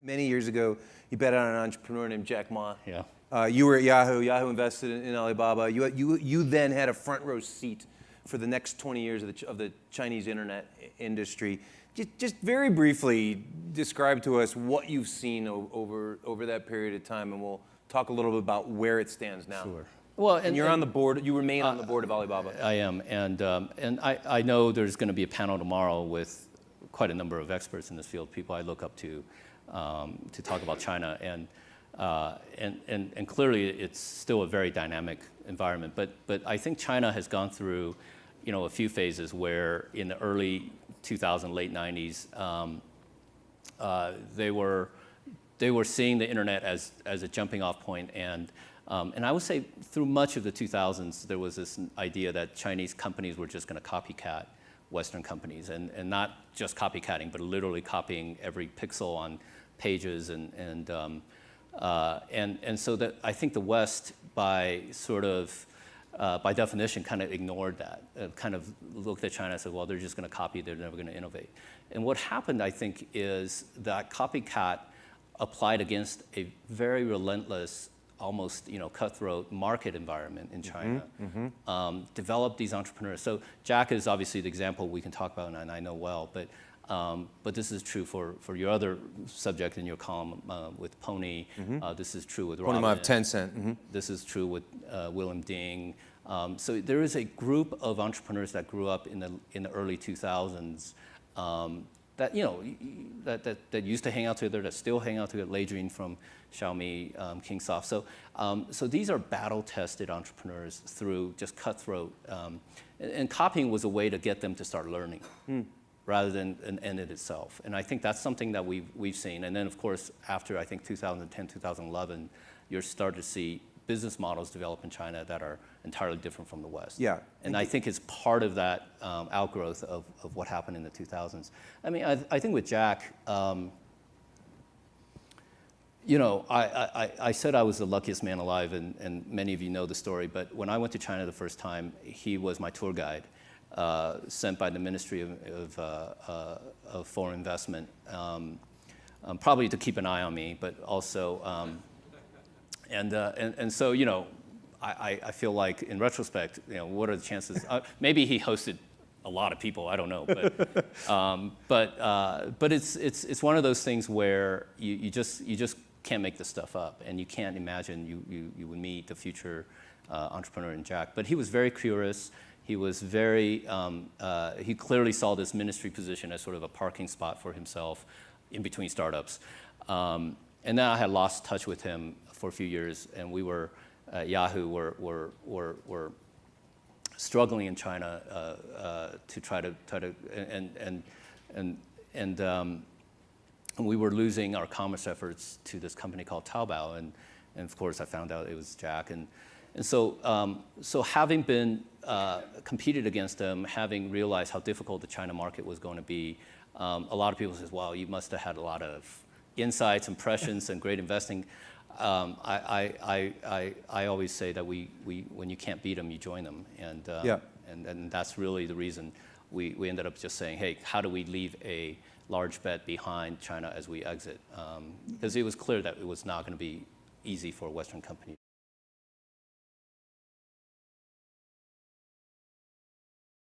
Many years ago, you bet on an entrepreneur named Jack Ma. Yeah. You were at Yahoo. Yahoo invested in Alibaba. You then had a front row seat for the next 20 years of the Chinese internet industry. Just very briefly describe to us what you've seen over that period of time, and we'll talk a little bit about where it stands now. Sure. Well, and you're on the board. You remain on the board of Alibaba. I am, and I know there's going to be a panel tomorrow with quite a number of experts in this field, people I look up to talk about China, and clearly it's still a very dynamic environment. But I think China has gone through, a few phases where in the early 2000s, late 90s, they were seeing the internet as a jumping off point, and I would say through much of the 2000s there was this idea that Chinese companies were just going to copycat Western companies, and not just copycatting, but literally copying every pixel on pages, and so that I think the West, by definition, kind of ignored that, kind of looked at China and said, well, they're just going to copy, they're never going to innovate. And what happened, I think, is that copycat applied against a very relentless, almost cutthroat market environment in China, developed these entrepreneurs. So Jack is obviously the example we can talk about, and I know well, but this is true for your other subject in your column with Pony. This is true with Robin. Pony Tencent. This is true with William Ding. So there is a group of entrepreneurs that grew up in the early 2000s that that used to hang out together, that still hang out together. Lei Jun from Xiaomi, Kingsoft. So these are battle-tested entrepreneurs through just cutthroat, and copying was a way to get them to start learning, rather than an end in itself. And I think that's something that we've seen. And then of course after I think 2010, 2011, you're starting to see business models develop in China that are entirely different from the West. Yeah. And I think it's part of that outgrowth of what happened in the 2000s. I mean, I think with Jack, I said I was the luckiest man alive, and many of you know the story, but when I went to China the first time, he was my tour guide, sent by the Ministry of Foreign Investment, probably to keep an eye on me, but also, and so, I feel like in retrospect, what are the chances? Maybe he hosted a lot of people, I don't know, but it's one of those things where you just can't make this stuff up, and you can't imagine you would meet the future entrepreneur in Jack. But he was very curious. He was very, he clearly saw this ministry position as sort of a parking spot for himself in between startups. And then I had lost touch with him for a few years, and we were, Yahoo were struggling in China to try to, and we were losing our commerce efforts to this company called Taobao, and of course I found out it was Jack, and so having been competed against them, having realized how difficult the China market was going to be, a lot of people says, "Wow, you must have had a lot of insights, impressions, and great investing." I always say that when you can't beat them, you join them, and that's really the reason we ended up just saying, "Hey, how do we leave a large bet behind China as we exit?" Because it was clear that it was not going to be easy for a Western company.